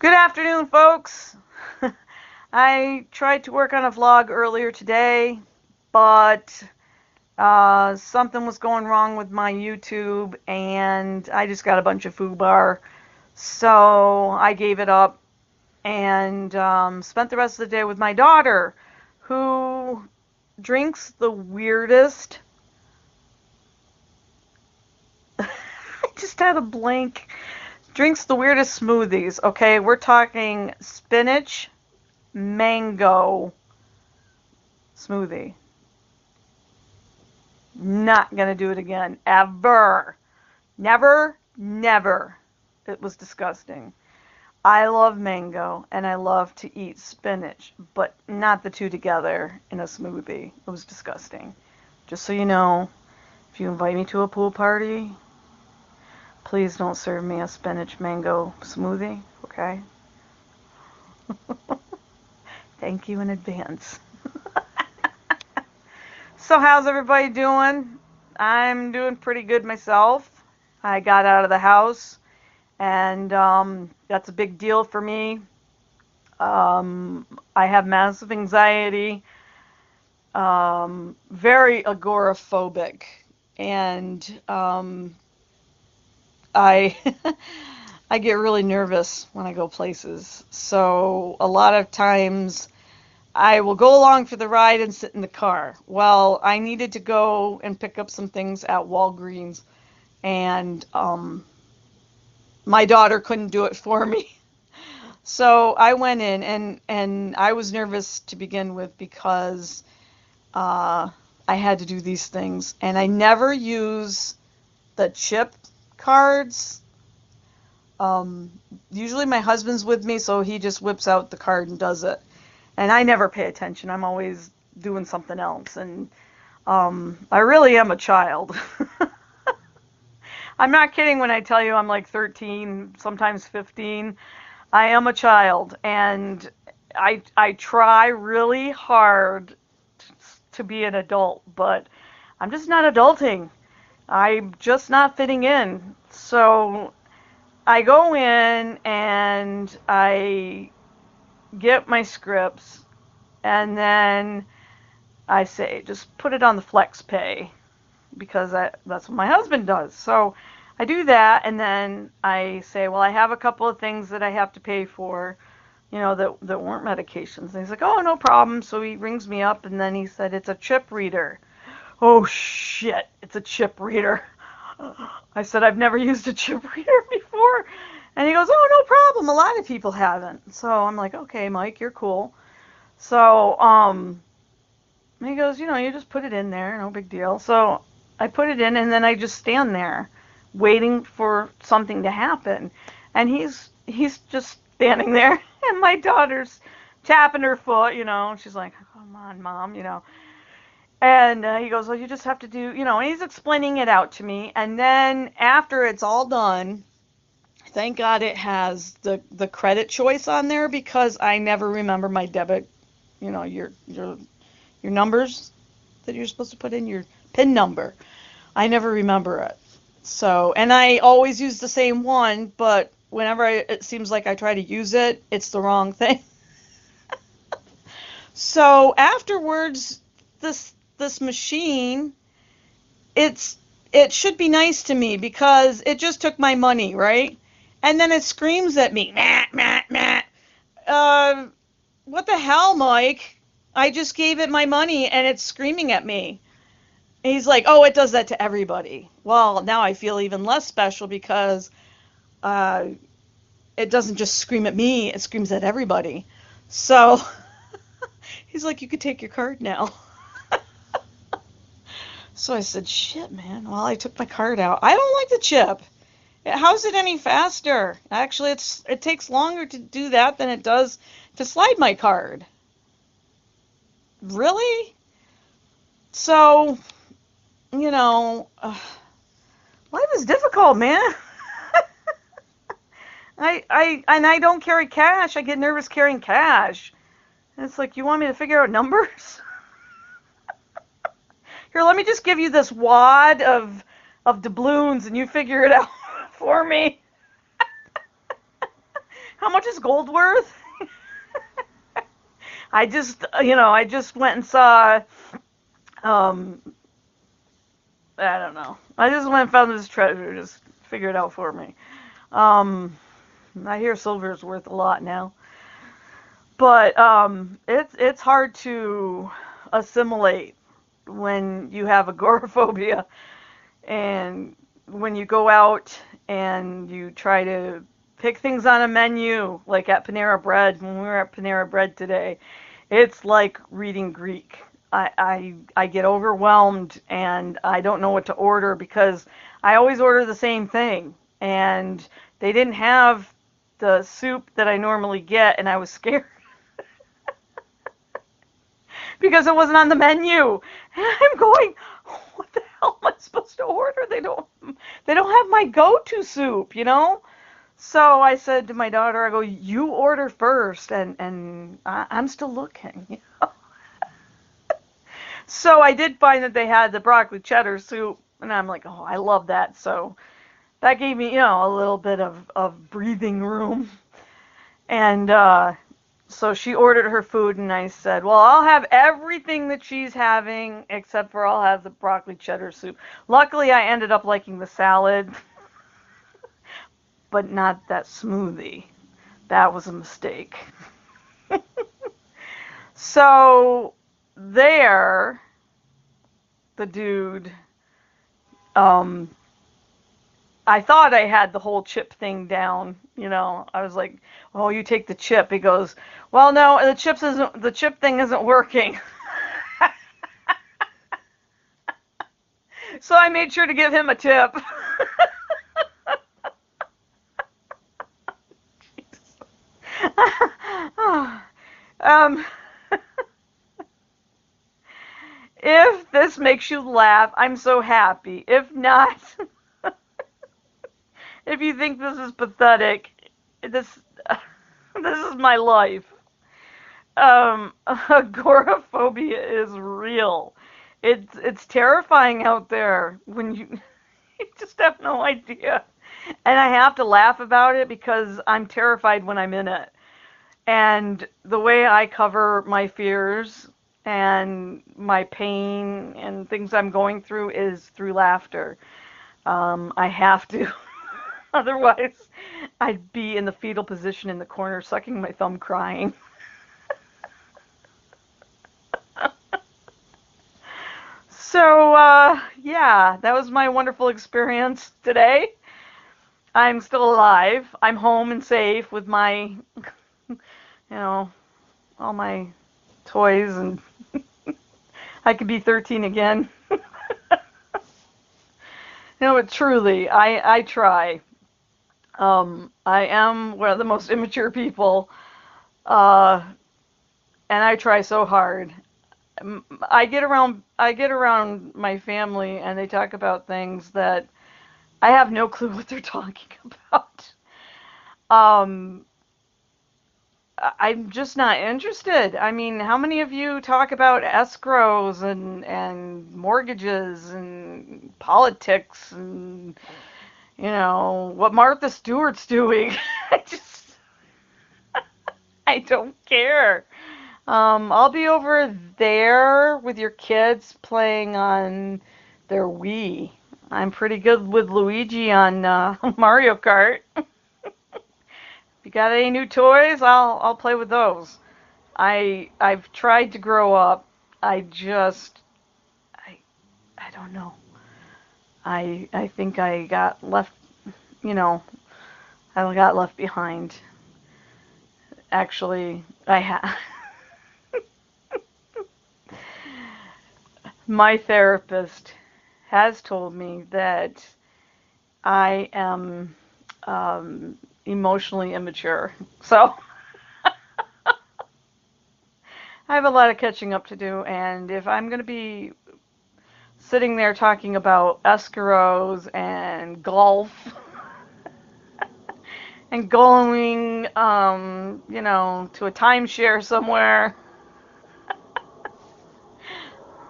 Good afternoon, folks. I tried to work on a vlog earlier today, but something was going wrong with my YouTube, and I just got a bunch of foobar. So I gave it up and spent the rest of the day with my daughter, who drinks the weirdest. I just had a blank. Drinks the weirdest smoothies. Okay, we're talking spinach mango smoothie. Not gonna do it again. Ever. Never, never. It was disgusting. I love mango and I love to eat spinach, but not the two together in a smoothie. It was disgusting. Just so you know, if you invite me to a pool party, please don't serve me a spinach mango smoothie, okay? Thank you in advance. So how's everybody doing? I'm doing pretty good myself. I got out of the house, and that's a big deal for me. I have massive anxiety, very agoraphobic, and I I get really nervous when I go places. So a lot of times I will go along for the ride and sit in the car. Well, I needed to go and pick up some things at Walgreens, and my daughter couldn't do it for me. So I went in, and I was nervous to begin with because I had to do these things, and I never use the chip cards. Usually my husband's with me, so he just whips out the card and does it. And I never pay attention. I'm always doing something else. And I really am a child. I'm not kidding when I tell you I'm like 13, sometimes 15. I am a child, and I try really hard to be an adult, but I'm just not adulting. I'm just not fitting in. So I go in and I get my scripts, and then I say, just put it on the flex pay because that's what my husband does. So I do that, and then I say, well, I have a couple of things that I have to pay for, that weren't medications. And he's like, oh, no problem. So he rings me up, and then he said, it's a chip reader. Oh, shit, it's a chip reader. I said, I've never used a chip reader before. And he goes, oh, no problem. A lot of people haven't. So I'm like, okay, Mike, you're cool. So he goes, you just put it in there, no big deal. So I put it in, and then I just stand there waiting for something to happen. And he's just standing there, and my daughter's tapping her foot, She's like, come on, Mom. And he goes, well, you just have to do, and he's explaining it out to me. And then after it's all done, thank God it has the credit choice on there because I never remember my debit, your numbers that you're supposed to put in, your PIN number. I never remember it. So, and I always use the same one, but whenever it seems like I try to use it, it's the wrong thing. So afterwards, this machine, it should be nice to me because it just took my money, right? And then it screams at me, Matt, Matt, Matt. Uh, what the hell, Mike? I just gave it my money and it's screaming at me. And he's like, oh, it does that to everybody. Well, now I feel even less special because uh, it doesn't just scream at me, it screams at everybody. So he's like, you could take your card now. So I said, shit, man. Well, I took my card out. I don't like the chip. How's it any faster? Actually, it takes longer to do that than it does to slide my card. Really? So, you know, uh, life is difficult, man. I don't carry cash. I get nervous carrying cash. And it's like, you want me to figure out numbers? Here, let me just give you this wad of doubloons and you figure it out for me. How much is gold worth? I just went and saw, um, I don't know. I just went and found this treasure. Just figure it out for me. Um, I hear silver is worth a lot now, but it's hard to assimilate when you have agoraphobia and when you go out and you try to pick things on a menu, like at Panera Bread, when we were at Panera Bread today, it's like reading Greek. I get overwhelmed and I don't know what to order because I always order the same thing. And they didn't have the soup that I normally get, and I was scared because it wasn't on the menu. And I'm going, what the hell am I supposed to order? They don't have my go-to soup, you know? So I said to my daughter, I go, you order first, and I'm still looking. You know? So I did find that they had the broccoli cheddar soup, and I'm like, oh, I love that. So that gave me, a little bit of breathing room. And so she ordered her food, and I said, well, I'll have everything that she's having, except for I'll have the broccoli cheddar soup. Luckily, I ended up liking the salad, but not that smoothie. That was a mistake. So there, the dude, um, I thought I had the whole chip thing down. I was like, "Oh, you take the chip." He goes, "Well, no, the chip thing isn't working." So I made sure to give him a tip. um, if this makes you laugh, I'm so happy. If not, if you think this is pathetic, this this is my life. Agoraphobia is real. It's terrifying out there when you you just have no idea. And I have to laugh about it because I'm terrified when I'm in it. And the way I cover my fears and my pain and things I'm going through is through laughter. I have to. Otherwise, I'd be in the fetal position in the corner, sucking my thumb, crying. So, yeah, that was my wonderful experience today. I'm still alive. I'm home and safe with my, all my toys, and I could be 13 again. But truly, I try. I am one of the most immature people, uh, and I try so hard. I get around my family, and they talk about things that I have no clue what they're talking about. Um, I'm just not interested. I mean, how many of you talk about escrows and mortgages and politics and what Martha Stewart's doing? I just I don't care. I'll be over there with your kids playing on their Wii. I'm pretty good with Luigi on Mario Kart. If you got any new toys, I'll play with those. I've tried to grow up. I just I I don't know. I think I got left, you know, I got left behind. Actually, I have. My therapist has told me that I am emotionally immature. So I have a lot of catching up to do, and if I'm going to be sitting there talking about escarrots and golf and going, to a timeshare somewhere,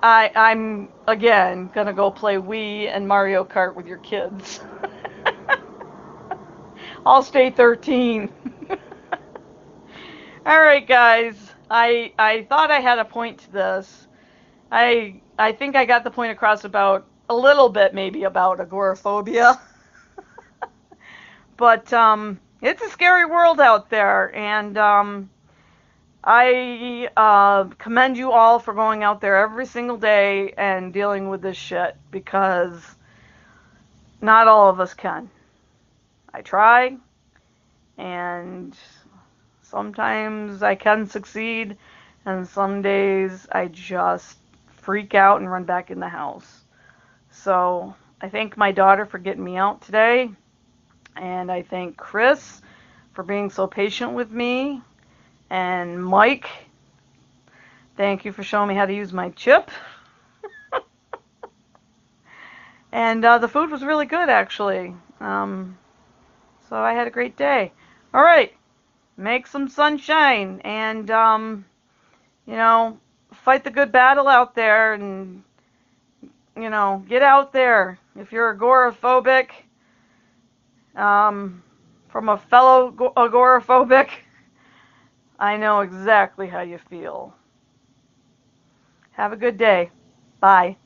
I'm again gonna go play Wii and Mario Kart with your kids. I'll stay 13. All right, guys. I thought I had a point to this. I think I got the point across about a little bit maybe about agoraphobia. But it's a scary world out there, and I commend you all for going out there every single day and dealing with this shit because not all of us can. I try, and sometimes I can succeed, and some days I just freak out and run back in the house. So I thank my daughter for getting me out today, and I thank Chris for being so patient with me, and Mike, thank you for showing me how to use my chip. And the food was really good, actually. So I had a great day. All right, make some sunshine and, you know, fight the good battle out there and, get out there. If you're agoraphobic, from a fellow agoraphobic, I know exactly how you feel. Have a good day. Bye.